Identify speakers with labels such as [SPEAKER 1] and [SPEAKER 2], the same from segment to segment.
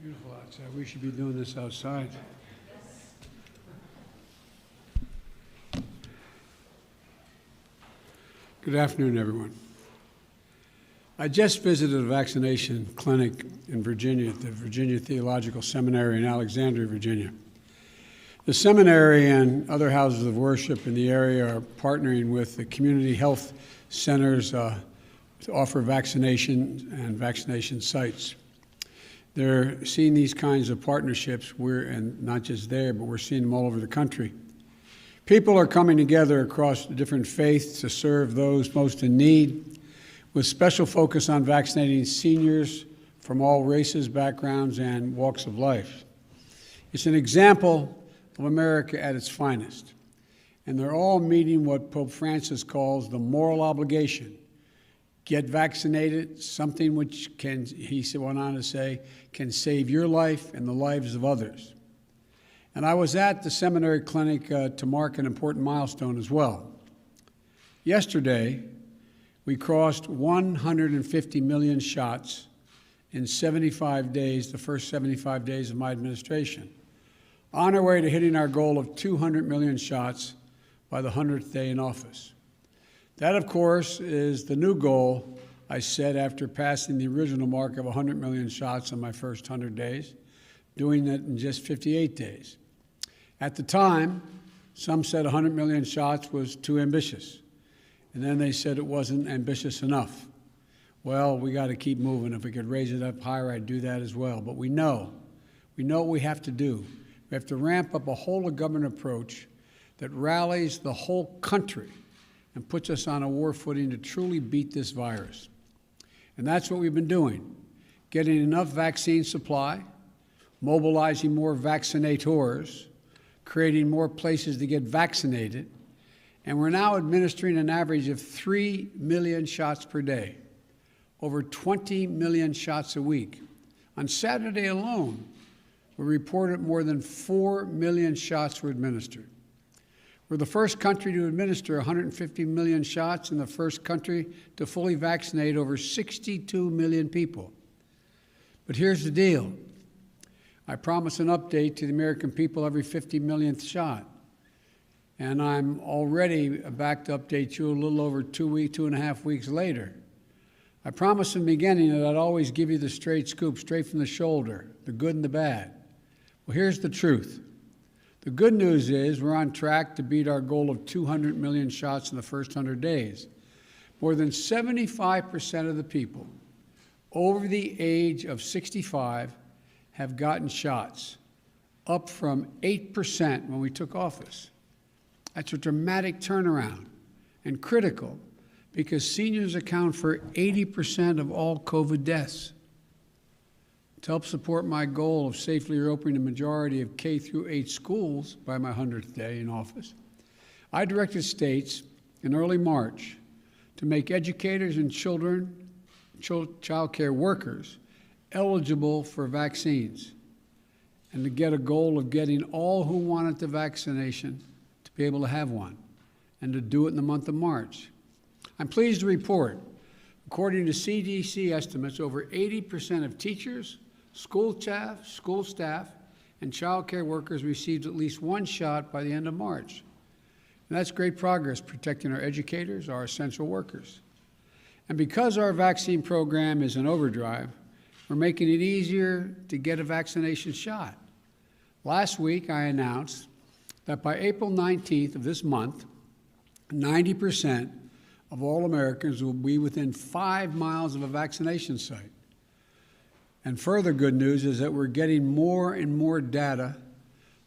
[SPEAKER 1] Beautiful outside. We should be doing this outside. Good afternoon, everyone. I just visited a vaccination clinic in Virginia at the Virginia Theological Seminary in Alexandria, Virginia. The seminary and other houses of worship in the area are partnering with the community health centers to offer vaccination and vaccination sites. They're seeing these kinds of partnerships, and not just there, but we're seeing them all over the country. People are coming together across different faiths to serve those most in need, with special focus on vaccinating seniors from all races, backgrounds, and walks of life. It's an example of America at its finest, and they're all meeting what Pope Francis calls the moral obligation. Get vaccinated, something which can, he went on to say, can save your life and the lives of others. And I was at the seminary clinic to mark an important milestone as well. Yesterday, we crossed 150 million shots in 75 days, the first 75 days of my administration, on our way to hitting our goal of 200 million shots by the 100th day in office. That, of course, is the new goal I set after passing the original mark of 100 million shots in my first 100 days, doing that in just 58 days. At the time, some said 100 million shots was too ambitious, and then they said it wasn't ambitious enough. Well, we got to keep moving. If we could raise it up higher, I'd do that as well. But we know what we have to do. We have to ramp up a whole-of-government approach that rallies the whole country and puts us on a war footing to truly beat this virus. And that's what we've been doing, getting enough vaccine supply, mobilizing more vaccinators, creating more places to get vaccinated, and we're now administering an average of 3 million shots per day, over 20 million shots a week. On Saturday alone, we reported more than 4 million shots were administered. We're the first country to administer 150 million shots and the first country to fully vaccinate over 62 million people. But here's the deal. I promise an update to the American people every 50 millionth shot. And I'm already back to update you a little over 2.5 weeks later. I promised in the beginning that I'd always give you the straight scoop, straight from the shoulder, the good and the bad. Well, here's the truth. The good news is we're on track to beat our goal of 200 million shots in the first 100 days. More than 75% of the people over the age of 65 have gotten shots, up from 8% when we took office. That's a dramatic turnaround and critical because seniors account for 80% of all COVID deaths. To help support my goal of safely reopening the majority of K through 8 schools by my 100th day in office, I directed states in early March to make educators and child care workers eligible for vaccines and to get a goal of getting all who wanted the vaccination to be able to have one and to do it in the month of March. I'm pleased to report, according to CDC estimates, over 80% of teachers, school staff, and child care workers received at least one shot by the end of March. And that's great progress protecting our educators, our essential workers. And because our vaccine program is in overdrive, we're making it easier to get a vaccination shot. Last week, I announced that by April 19th of this month, 90% of all Americans will be within 5 miles of a vaccination site. And further good news is that we're getting more and more data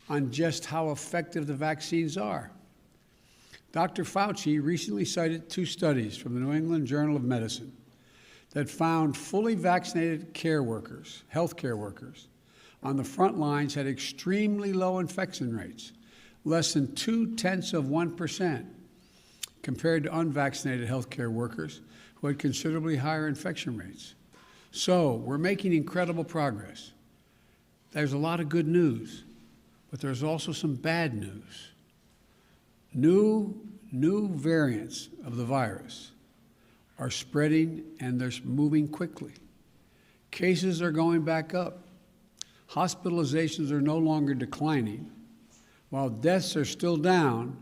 [SPEAKER 1] on just how effective the vaccines are. Dr. Fauci recently cited 2 studies from the New England Journal of Medicine that found fully vaccinated care workers, healthcare workers, on the front lines had extremely low infection rates, less than 0.2%, compared to unvaccinated healthcare workers who had considerably higher infection rates. So we're making incredible progress. There's a lot of good news, but there's also some bad news. New variants of the virus are spreading and they're moving quickly. Cases are going back up. Hospitalizations are no longer declining. While deaths are still down,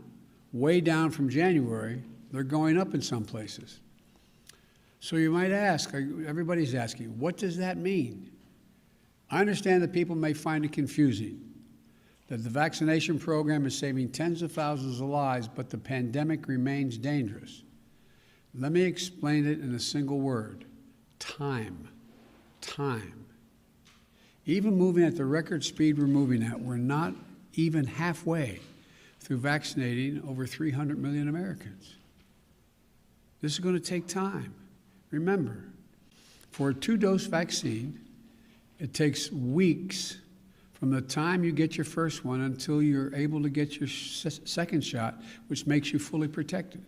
[SPEAKER 1] way down from January, they're going up in some places. So you might ask, everybody's asking, what does that mean? I understand that people may find it confusing, that the vaccination program is saving tens of thousands of lives, but the pandemic remains dangerous. Let me explain it in a single word: time. Time. Even moving at the record speed we're moving at, we're not even halfway through vaccinating over 300 million Americans. This is going to take time. Remember, for a 2-dose vaccine, it takes weeks from the time you get your first one until you're able to get your second shot, which makes you fully protected.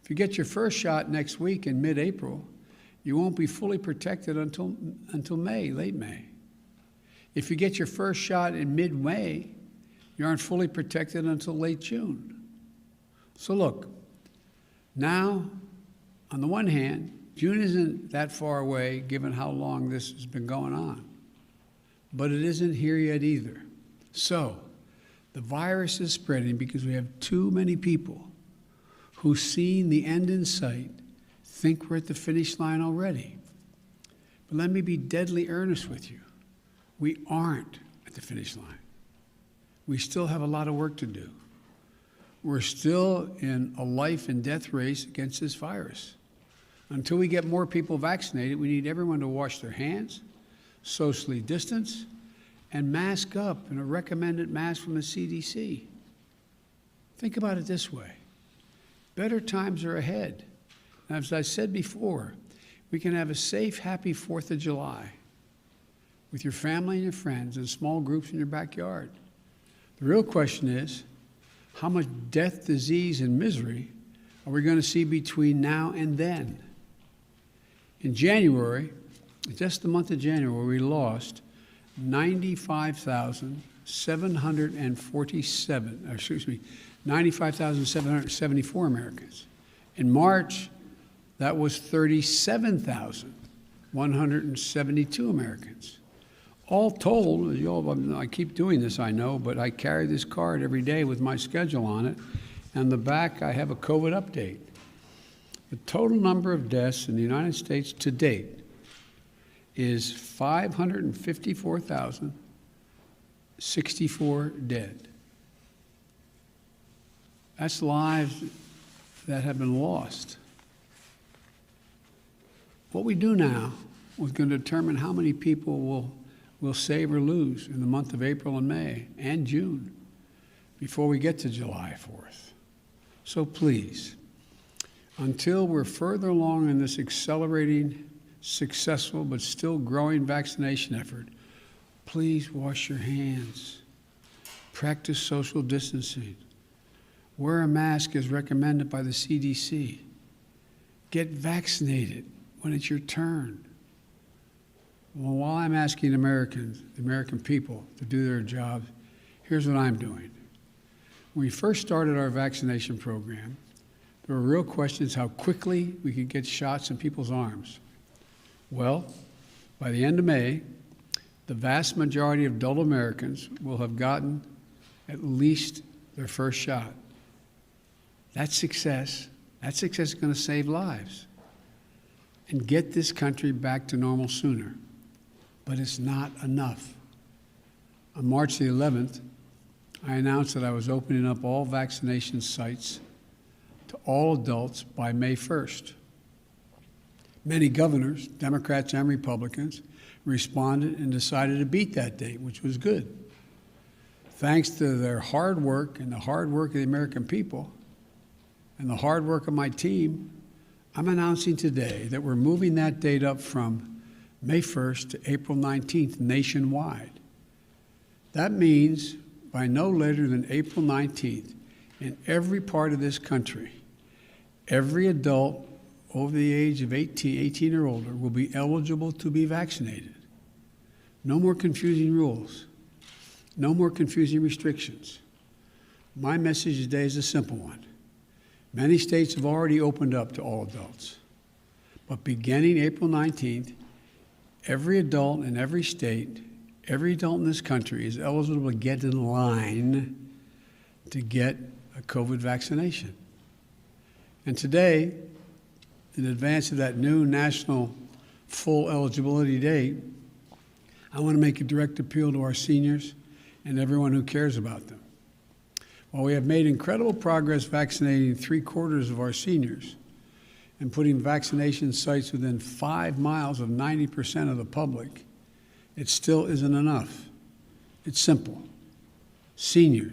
[SPEAKER 1] If you get your first shot next week in mid-April, you won't be fully protected until May, late May. If you get your first shot in mid-May, you aren't fully protected until late June. So look, now, on the one hand, June isn't that far away given how long this has been going on, but it isn't here yet either. So the virus is spreading because we have too many people who, seeing the end in sight, think we're at the finish line already. But let me be deadly earnest with you. We aren't at the finish line. We still have a lot of work to do. We're still in a life and death race against this virus. Until we get more people vaccinated, we need everyone to wash their hands, socially distance, and mask up in a recommended mask from the CDC. Think about it this way. Better times are ahead. And as I said before, we can have a safe, happy 4th of July with your family and your friends in small groups in your backyard. The real question is, how much death, disease, and misery are we going to see between now and then? In January, just the month of January, we lost 95,774 Americans. In March, that was 37,172 Americans. All told, I keep doing this, I know, but I carry this card every day with my schedule on it. And the back, I have a COVID update. The total number of deaths in the United States to date is 554,064 dead. That's lives that have been lost. What we do now is going to determine how many people we'll save or lose in the month of April and May and June before we get to July 4th. So please, until we're further along in this accelerating, successful, but still growing vaccination effort, please wash your hands, practice social distancing, wear a mask as recommended by the CDC, get vaccinated when it's your turn. Well, while I'm asking Americans, the American people, to do their jobs, here's what I'm doing. When we first started our vaccination program, there were real questions how quickly we could get shots in people's arms. Well, by the end of May, the vast majority of adult Americans will have gotten at least their first shot. That's success. That success is going to save lives and get this country back to normal sooner. But it's not enough. On March the 11th, I announced that I was opening up all vaccination sites to all adults by May 1st. Many governors, Democrats and Republicans, responded and decided to beat that date, which was good. Thanks to their hard work and the hard work of the American people and the hard work of my team, I'm announcing today that we're moving that date up from May 1st to April 19th nationwide. That means by no later than April 19th, in every part of this country, every adult over the age of 18 or older will be eligible to be vaccinated. No more confusing rules. No more confusing restrictions. My message today is a simple one. Many states have already opened up to all adults. But beginning April 19th, every adult in every state Every adult in this country is eligible to get in line to get a COVID vaccination. And today, in advance of that new national full eligibility date, I want to make a direct appeal to our seniors and everyone who cares about them. While we have made incredible progress vaccinating 3/4 of our seniors and putting vaccination sites within 5 miles of 90% of the public, it still isn't enough. It's simple. Seniors